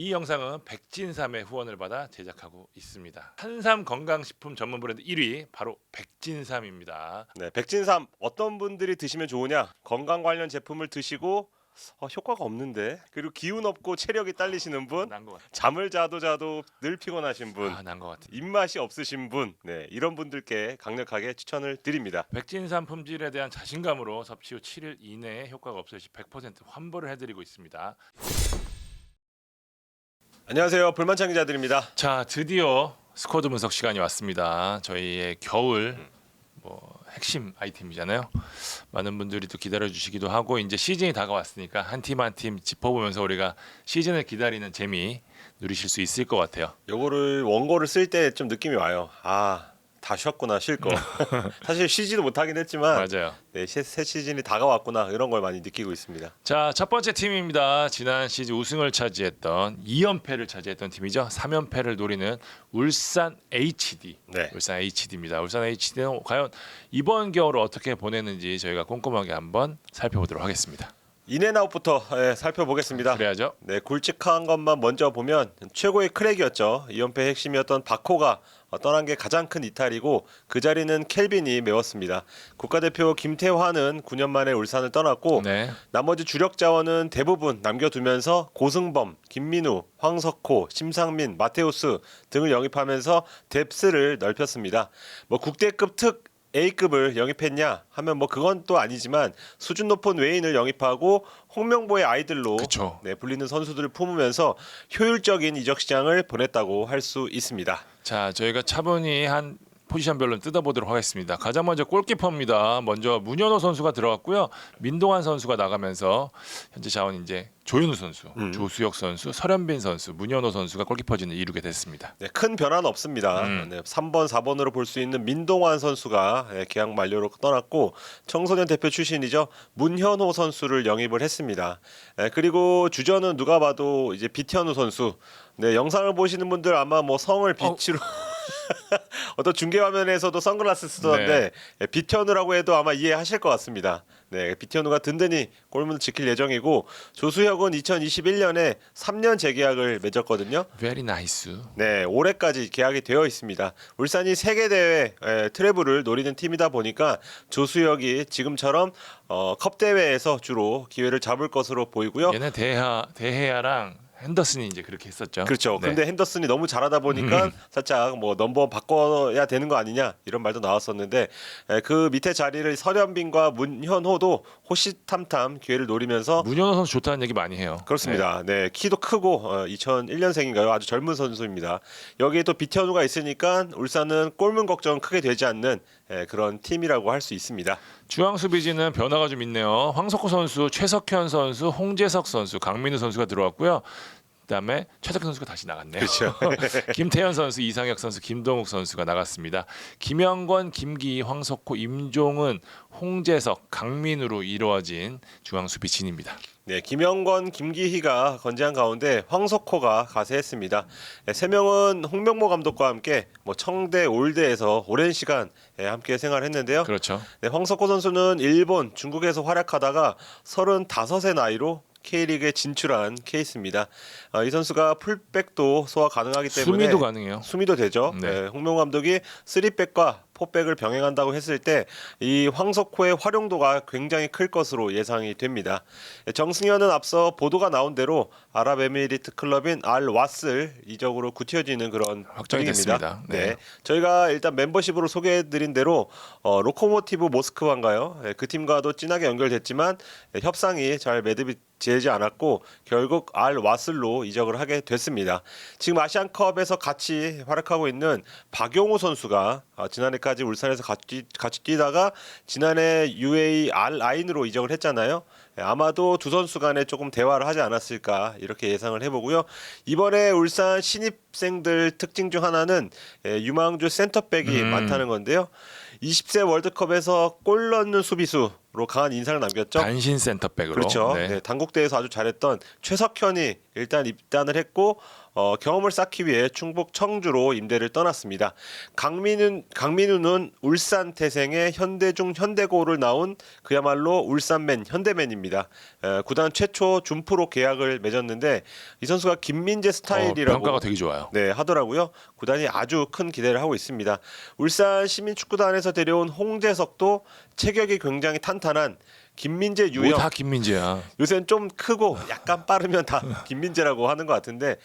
이 영상은 백진삼의 후원을 받아 제작하고 있습니다. 한삼 건강식품 전문 브랜드 1위 바로 백진삼입니다. 네, 백진삼 어떤 분들이 드시면 좋으냐? 건강 관련 제품을 드시고 효과가 없는데 그리고 기운 없고 체력이 딸리시는 분, 난 것 같아. 잠을 자도 늘 피곤하신 분, 난 것 같아. 입맛이 없으신 분, 네, 이런 분들께 강력하게 추천을 드립니다. 백진삼 품질에 대한 자신감으로 섭취 후 7일 이내에 효과가 없을 시 100% 환불을 해드리고 있습니다. 안녕하세요, 불만찬 기자들입니다. 자, 드디어 스쿼드 분석 시간이 왔습니다. 저희의 겨울 핵심 아이템이잖아요. 많은 분들이 또 기다려주시기도 하고 이제 시즌이 다가왔으니까 한 팀 한 팀 짚어보면서 우리가 시즌을 기다리는 재미 누리실 수 있을 것 같아요. 요거를 원고를 쓸 때 좀 느낌이 와요. 다 쉬었구나, 쉴 거. 사실 쉬지도 못하긴 했지만 맞아요. 네, 새 시즌이 다가왔구나 이런 걸 많이 느끼고 있습니다. 자, 첫 번째 팀입니다. 지난 시즌 우승을 차지했던 2연패를 차지했던 팀이죠. 3연패를 노리는 울산 HD. 네. 울산 HD입니다. 울산 HD는 과연 이번 겨울을 어떻게 보내는지 저희가 꼼꼼하게 한번 살펴보도록 하겠습니다. 인앤아웃부터 살펴보겠습니다. 그래야죠. 네, 굵직한 것만 먼저 보면 최고의 크랙이었죠. 2연패 핵심이었던 바코가 떠난 게 가장 큰 이탈이고 그 자리는 켈빈이 메웠습니다. 국가대표 김태환은 9년 만에 울산을 떠났고 네. 나머지 주력 자원은 대부분 남겨두면서 고승범, 김민우, 황석호, 심상민, 마테우스 등을 영입하면서 뎁스를 넓혔습니다. 국대급 특 A급을 영입했냐 하면 그건 또 아니지만 수준 높은 외인을 영입하고 홍명보의 아이들로 그쵸. 불리는 선수들을 품으면서 효율적인 이적 시장을 보냈다고 할 수 있습니다. 자, 저희가 차분히 한 포지션별로 뜯어보도록 하겠습니다. 가장 먼저 골키퍼입니다. 먼저 문현호 선수가 들어갔고요. 민동환 선수가 나가면서 현재 자원 이제 조윤우 선수, 조수혁 선수, 설현빈 선수, 문현호 선수가 골키퍼진을 이루게 됐습니다. 네, 큰 변화는 없습니다. 3번, 4번으로 볼 수 있는 민동환 선수가 계약 만료로 떠났고 청소년 대표 출신이죠. 문현호 선수를 영입을 했습니다. 그리고 주전은 누가 봐도 이제 비현우 선수. 네, 영상을 보시는 분들 아마 성을 빛으로 어떤 중계 화면에서도 선글라스 쓰던데 비현우라고 해도 아마 이해하실 것 같습니다. 네, 비현우가 든든히 골문을 지킬 예정이고 조수혁은 2021년에 3년 재계약을 맺었거든요. Very nice. 네, 올해까지 계약이 되어 있습니다. 울산이 세계 대회 트래블을 노리는 팀이다 보니까 조수혁이 지금처럼 컵 대회에서 주로 기회를 잡을 것으로 보이고요. 얘네 대해야랑 핸더슨이 이제 그렇게 했었죠. 그렇죠. 네. 근데 핸더슨이 너무 잘하다 보니까 살짝 넘버 바꿔야 되는 거 아니냐 이런 말도 나왔었는데 그 밑에 자리를 설현빈과 문현호도 호시탐탐 기회를 노리면서 문현호 선수 좋다는 얘기 많이 해요. 그렇습니다. 네, 키도 크고 2001년생인가요? 아주 젊은 선수입니다. 여기에 또 비현우가 있으니까 울산은 골문 걱정 크게 되지 않는 그런 팀이라고 할 수 있습니다. 중앙 수비진은 변화가 좀 있네요. 황석호 선수, 최석현 선수, 홍재석 선수, 강민우 선수가 들어왔고요. 그다음에 최석현 선수가 다시 나갔네요. 그렇죠. 김태현 선수, 이상혁 선수, 김동욱 선수가 나갔습니다. 김영권, 김기희, 황석호, 임종은, 홍재석, 강민우로 이루어진 중앙 수비진입니다. 네, 김영권, 김기희가 건재한 가운데 황석호가 가세했습니다. 세 명은 홍명보 감독과 함께 청대, 올대에서 오랜 시간 함께 생활했는데요. 그렇죠. 네, 황석호 선수는 일본, 중국에서 활약하다가 35의 나이로 K리그에 진출한 케이스입니다. 이 선수가 풀백도 소화 가능하기 때문에 수미도 가능해요. 수미도 되죠. 네. 홍명보 감독이 3백과 4백을 병행한다고 했을 때 이 황석호의 활용도가 굉장히 클 것으로 예상이 됩니다. 정승현은 앞서 보도가 나온 대로 아랍에미리트 클럽인 알 와슬 이적으로 굳혀지는 그런 확정이 분위기입니다. 됐습니다. 네. 저희가 일단 멤버십으로 소개해드린 대로 로코모티브 모스크바인가요? 그 팀과도 진하게 연결됐지만 협상이 잘 매듭이 되지 않았고 결국 알 와슬로 이적을 하게 됐습니다. 지금 아시안컵에서 같이 활약하고 있는 박용호 선수가 지난해까지 울산에서 같이 뛰다가 지난해 UAE 알 라인으로 이적을 했잖아요. 아마도 두 선수 간에 조금 대화를 하지 않았을까 이렇게 예상을 해보고요. 이번에 울산 신입생들 특징 중 하나는 유망주 센터백이 많다는 건데요. 20세 월드컵에서 골 넣는 수비수로 강한 인상을 남겼죠. 단신 센터백으로. 그렇죠. 네. 네, 단국대에서 아주 잘했던 최석현이 일단 입단을 했고 경험을 쌓기 위해 충북 청주로 임대를 떠났습니다. 강민우는 울산 태생의 현대중 현대고를 나온 그야말로 울산맨 현대맨입니다. 구단 최초 준프로 계약을 맺었는데 이 선수가 김민재 스타일이라고 평가가 되게 좋아요. 네, 하더라고요. 구단이 아주 큰 기대를 하고 있습니다. 울산 시민축구단에서 데려온 홍재석도 체격이 굉장히 탄탄한 김민재 유형. 다 김민재야. 요새는 좀 크고 약간 빠르면 다 김민재라고 하는 것 같은데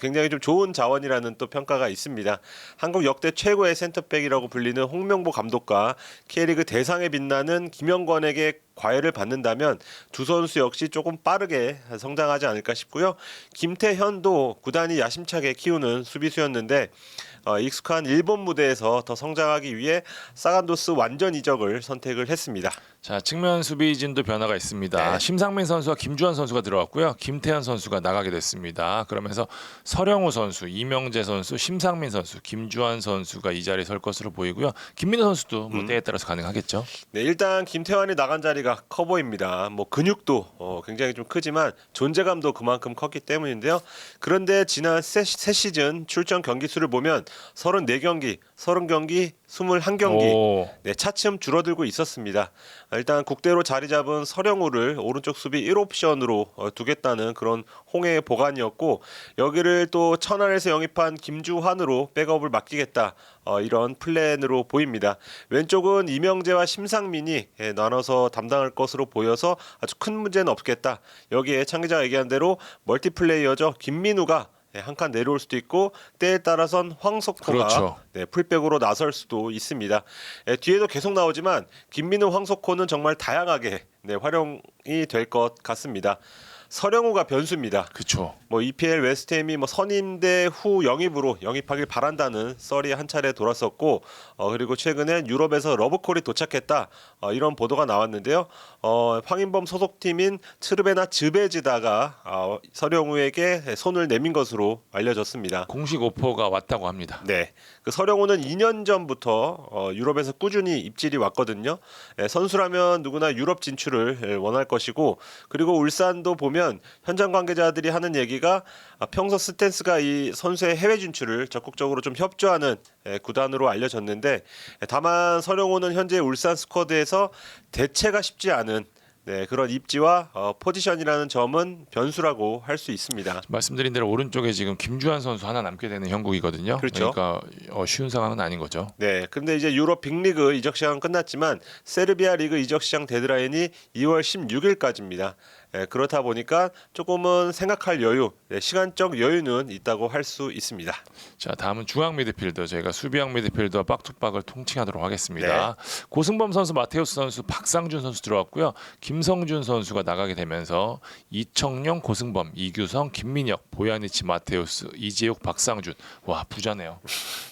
굉장히 좀 좋은 자원이라는 또 평가가 있습니다. 한국 역대 최고의 센터백이라고 불리는 홍명보 감독과 K리그 대상에 빛나는 김영권에게 과외를 받는다면 두 선수 역시 조금 빠르게 성장하지 않을까 싶고요. 김태현도 구단이 야심차게 키우는 수비수였는데 익숙한 일본 무대에서 더 성장하기 위해 사간도스 완전 이적을 선택을 했습니다. 자, 측면 수비진도 변화가 있습니다. 네. 심상민 선수와 김주환 선수가 들어왔고요. 김태현 선수가 나가게 됐습니다. 그러면서 서령우 선수, 이명재 선수, 심상민 선수, 김주환 선수가 이 자리에 설 것으로 보이고요. 김민호 선수도 뭐 때에 따라서 가능하겠죠. 네, 일단 김태환이 나간 자리가 커 보입니다. 뭐 근육도 굉장히 좀 크지만 존재감도 그만큼 컸기 때문인데요. 그런데 지난 새 시즌 출전 경기 수를 보면 34경기, 30경기, 21경기 오. 네, 차츰 줄어들고 있었습니다. 일단 국대로 자리 잡은 서령우를 오른쪽 수비 1옵션으로 두겠다는 그런 홍해의 보관이었고 여기를 또 천안에서 영입한 김주환으로 백업을 맡기겠다 이런 플랜으로 보입니다. 왼쪽은 이명재와 심상민이 나눠서 담당할 것으로 보여서 아주 큰 문제는 없겠다. 여기에 창 기자가 얘기한 대로 멀티플레이어죠. 김민우가 한 칸 내려올 수도 있고 때에 따라선 황석호가 그렇죠. 풀백으로 나설 수도 있습니다. 뒤에도 계속 나오지만 김민우, 황석호는 정말 다양하게 활용이 될 것 같습니다. 서령우가 변수입니다. 그렇죠. 뭐 EPL 웨스트햄이 뭐 선임대 후 영입으로 영입하길 바란다는 썰이 한 차례 돌았었고 그리고 최근엔 유럽에서 러브콜이 도착했다 이런 보도가 나왔는데요. 황인범 소속팀인 트르베나 즈베지다가 서령우에게 손을 내민 것으로 알려졌습니다. 공식 오퍼가 왔다고 합니다. 네, 그 서령우는 2년 전부터 유럽에서 꾸준히 입질이 왔거든요. 선수라면 누구나 유럽 진출을 원할 것이고 그리고 울산도 보면 현장 관계자들이 하는 얘기가 평소 스탠스가 이 선수의 해외 진출을 적극적으로 좀 협조하는 구단으로 알려졌는데 다만 서령우는 현재 울산 스쿼드에서 대체가 쉽지 않은 그런 입지와 포지션이라는 점은 변수라고 할 수 있습니다. 말씀드린 대로 오른쪽에 지금 김주환 선수 하나 남게 되는 형국이거든요. 그렇죠. 그러니까 쉬운 상황은 아닌 거죠. 네, 근데 이제 유럽 빅리그 이적 시장은 끝났지만 세르비아 리그 이적 시장 데드라인이 2월 16일까지입니다. 그렇다 보니까 조금은 생각할 여유, 시간적 여유는 있다고 할 수 있습니다. 자, 다음은 중앙 미드필더. 저희가 수비형 미드필더 박투박을 통칭하도록 하겠습니다. 고승범 선수, 마테우스 선수, 박상준 선수 들어왔고요. 김성준 선수가 나가게 되면서 이청용, 고승범, 이규성, 김민혁, 보야니치, 마테우스, 이재욱, 박상준. 와, 부자네요.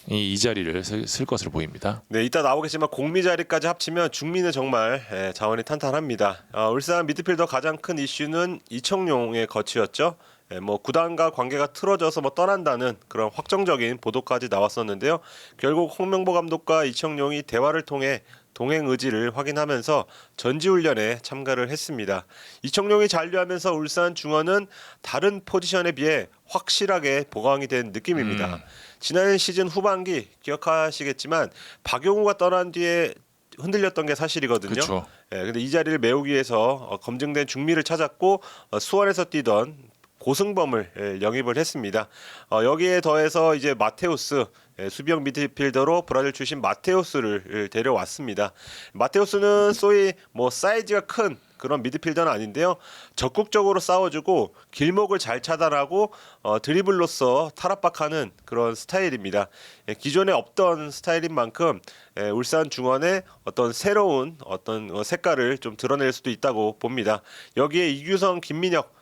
이 자리를 쓸 것으로 보입니다. 네, 이따 나오겠지만 공미 자리까지 합치면 중미는 정말 자원이 탄탄합니다. 울산 미드필더 가장 큰 이슈는 이청용의 거취였죠. 뭐 구단과 관계가 틀어져서 뭐 떠난다는 그런 확정적인 보도까지 나왔었는데요. 결국 홍명보 감독과 이청용이 대화를 통해 동행 의지를 확인하면서 전지훈련에 참가를 했습니다. 이청용이 잔류하면서 울산 중원은 다른 포지션에 비해 확실하게 보강이 된 느낌입니다. 지난 시즌 후반기 기억하시겠지만 박용우가 떠난 뒤에 흔들렸던 게 사실이거든요. 그렇죠. 근데 이 자리를 메우기 위해서 검증된 중미를 찾았고 수원에서 뛰던 고승범을 영입을 했습니다. 여기에 더해서 이제 마테우스 수비형 미드필더로 브라질 출신 마테우스를 데려왔습니다. 마테우스는 소위 뭐 사이즈가 큰 그런 미드필더는 아닌데요. 적극적으로 싸워주고 길목을 잘 차단하고 드리블로서 탈압박하는 그런 스타일입니다. 기존에 없던 스타일인 만큼 울산 중원의 어떤 새로운 어떤 색깔을 좀 드러낼 수도 있다고 봅니다. 여기에 이규성, 김민혁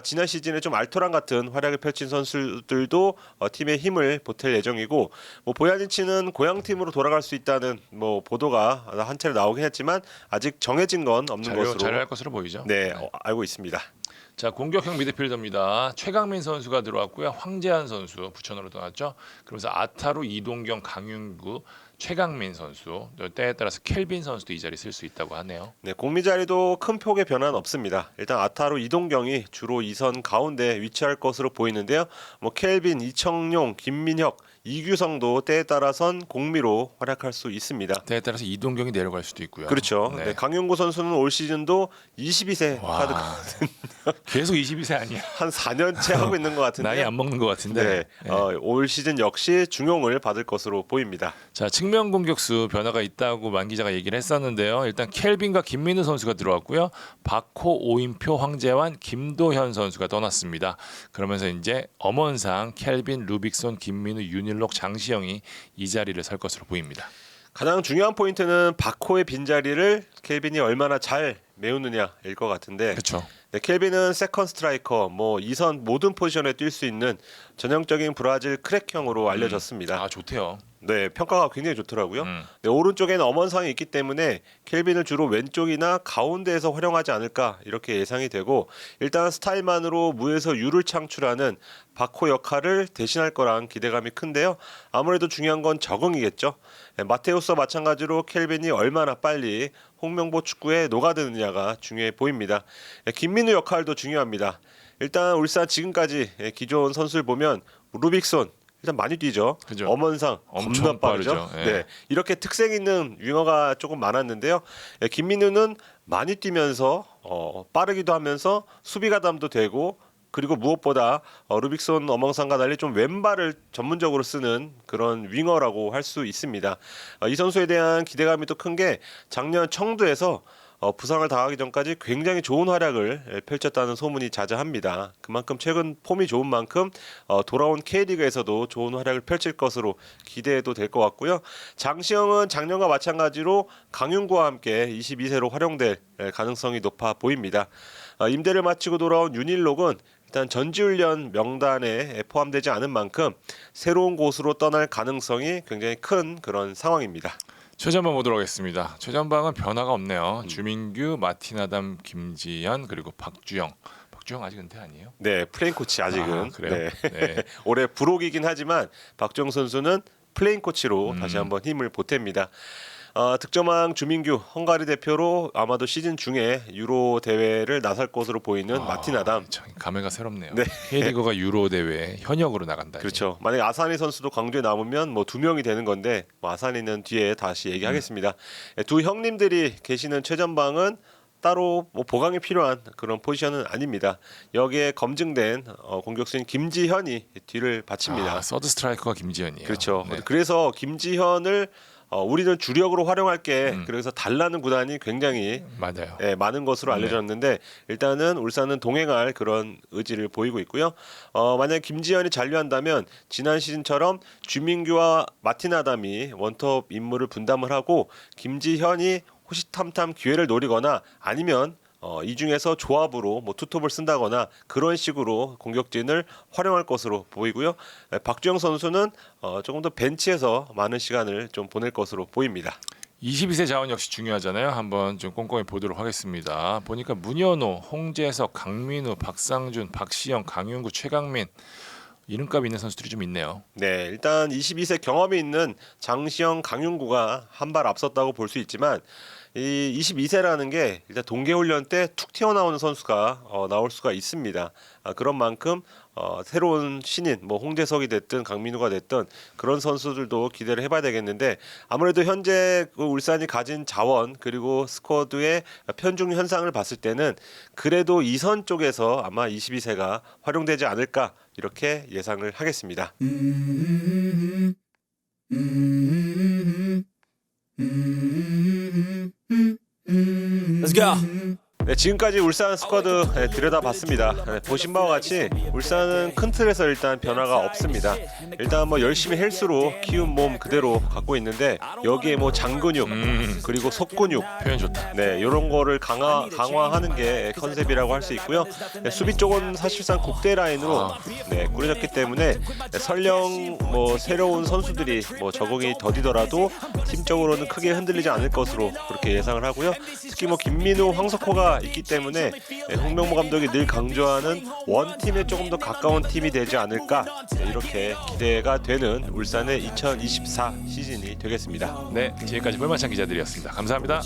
지난 시즌에 좀 알토란 같은 활약을 펼친 선수들도 팀의 힘을 보탤 예정이고 뭐 보야니치는 고향 팀으로 돌아갈 수 있다는 뭐 보도가 한 차례 나오긴 했지만 아직 정해진 건 없는 것으로 자료할 것으로 보이죠. 알고 있습니다. 자, 공격형 미드필더입니다. 최강민 선수가 들어왔고요. 황재한 선수 부천으로 떠났죠. 그러면서 아타루, 이동경, 강윤구, 최강민 선수, 때에 따라서 켈빈 선수도 이 자리 쓸 수 있다고 하네요. 네, 공미 자리도 큰 폭의 변화는 없습니다. 일단 아타루, 이동경이 주로 2선 가운데 위치할 것으로 보이는데요. 뭐 켈빈, 이청용, 김민혁, 이규성도 때에 따라선 공미로 활약할 수 있습니다. 때에 따라서 이동경이 내려갈 수도 있고요. 그렇죠. 네. 네, 강윤구 선수는 올 시즌도 22세 와, 카드 계속 22세 아니야? 한 4년째 하고 있는 것 같은데. 나이 안 먹는 것 같은데. 네, 네. 올 시즌 역시 중용을 받을 것으로 보입니다. 자, 측면 공격수 변화가 있다고 만 기자가 얘기를 했었는데요. 일단 켈빈과 김민우 선수가 들어왔고요. 박호, 오인표, 황재환, 김도현 선수가 떠났습니다. 그러면서 이제 엄원상 켈빈, 루빅손, 김민우, 윤일록, 장시영이 이 자리를 설 것으로 보입니다. 가장 중요한 포인트는 박호의 빈자리를 켈빈이 얼마나 잘 메우느냐일 것 같은데. 그렇죠. 네, 켈빈은 세컨 스트라이커, 뭐 2선 모든 포지션에 뛸 수 있는 전형적인 브라질 크랙형으로 알려졌습니다. 아, 좋대요. 네, 평가가 굉장히 좋더라고요. 네, 오른쪽에는 엄원상이 있기 때문에 켈빈을 주로 왼쪽이나 가운데에서 활용하지 않을까 이렇게 예상이 되고, 일단 스타일만으로 무에서 유를 창출하는 바코 역할을 대신할 거란 기대감이 큰데요. 아무래도 중요한 건 적응이겠죠. 네, 마테우스와 마찬가지로 켈빈이 얼마나 빨리 홍명보 축구에 녹아드느냐가 중요해 보입니다. 네, 김민우 역할도 중요합니다. 일단 울산 지금까지 기존 선수를 보면 루빅손 일단 많이 뛰죠. 그죠. 엄원상 엄청 겁나 빠르죠. 빠르죠. 예. 네, 이렇게 특색 있는 윙어가 조금 많았는데요. 김민우는 많이 뛰면서 빠르기도 하면서 수비 가담도 되고, 그리고 무엇보다 루빅손 엄원상과 달리 좀 왼발을 전문적으로 쓰는 그런 윙어라고 할 수 있습니다. 이 선수에 대한 기대감이 또 큰 게 작년 청두에서 부상을 당하기 전까지 굉장히 좋은 활약을 펼쳤다는 소문이 자자합니다. 그만큼 최근 폼이 좋은 만큼 돌아온 K리그에서도 좋은 활약을 펼칠 것으로 기대해도 될 것 같고요. 장시영은 작년과 마찬가지로 강윤구와 함께 22세로 활용될 가능성이 높아 보입니다. 임대를 마치고 돌아온 윤일록은 일단 전지훈련 명단에 포함되지 않은 만큼 새로운 곳으로 떠날 가능성이 굉장히 큰 그런 상황입니다. 최전방 보도록 하겠습니다. 최전방은 변화가 없네요. 주민규, 마틴아담, 김지현, 그리고 박주영. 박주영 아직 은퇴 아니에요? 네, 플레인 코치 아직은. 아, 그래요? 네. 네. 올해 부록이긴 하지만 박정 선수는 플레인 코치로 다시 한번 힘을 보탭니다. 득점왕 주민규 헝가리 대표로 아마도 시즌 중에 유로 대회를 나설 것으로 보이는 마틴아담. 참 감회가 새롭네요. 네. K리그가 유로 대회 현역으로 나간다. 그렇죠. 만약에 아사니 선수도 광주에 남으면 뭐 2명이 되는 건데, 뭐 아사니는 뒤에 다시 얘기하겠습니다. 두 형님들이 계시는 최전방은 따로 뭐 보강이 필요한 그런 포지션은 아닙니다. 여기에 검증된 공격수인 김지현이 뒤를 바칩니다. 아, 서드 스트라이커가 김지현이에요. 그렇죠. 네. 그래서 김지현을 우리는 주력으로 활용할게. 그래서 달라는 구단이 굉장히 맞아요. 많은 것으로 알려졌는데, 일단은 울산은 동행할 그런 의지를 보이고 있고요. 만약 김지현이 잔류한다면 지난 시즌처럼 주민규와 마틴아담이 원톱 임무를 분담을 하고 김지현이 호시탐탐 기회를 노리거나 아니면 이 중에서 조합으로 뭐 투톱을 쓴다거나 그런 식으로 공격진을 활용할 것으로 보이고요. 박주영 선수는 조금 더 벤치에서 많은 시간을 좀 보낼 것으로 보입니다. 22세 자원 역시 중요하잖아요. 한번 좀 꼼꼼히 보도록 하겠습니다. 보니까 문현호, 홍재석, 강민우, 박상준, 박시영, 강윤구, 최강민 이름값 있는 선수들이 좀 있네요. 네, 일단 22세 경험이 있는 장시영, 강윤구가 한 발 앞섰다고 볼 수 있지만, 이 22세라는 게 일단 동계훈련 때 툭 튀어나오는 선수가 나올 수가 있습니다. 그런 만큼 새로운 신인, 뭐 홍재석이 됐든 강민우가 됐든 그런 선수들도 기대를 해봐야 되겠는데, 아무래도 현재 그 울산이 가진 자원 그리고 스쿼드의 편중 현상을 봤을 때는 그래도 2선 쪽에서 아마 22세가 활용되지 않을까 이렇게 예상을 하겠습니다. Let's go. 네, 지금까지 울산 스쿼드 들여다봤습니다. 보신 바와 같이 울산은 큰 틀에서 일단 변화가 없습니다. 일단 뭐 열심히 헬스로 키운 몸 그대로 갖고 있는데, 여기에 뭐 장근육 그리고 속근육, 표현 좋다. 네, 이런 거를 강화하는 게 컨셉이라고 할 수 있고요. 수비 쪽은 사실상 국대 라인으로 꾸려졌기 때문에 설령 뭐 새로운 선수들이 뭐 적응이 더디더라도 팀적으로는 크게 흔들리지 않을 것으로 그렇게 예상을 하고요. 특히 뭐 김민우, 황석호가 선수가 있기 때문에 홍명보 감독이 늘 강조하는 원팀에 조금 더 가까운 팀이 되지 않을까 이렇게 기대가 되는 울산의 2024 시즌이 되겠습니다. 네, 지금까지 볼만찬 기자들이었습니다. 감사합니다.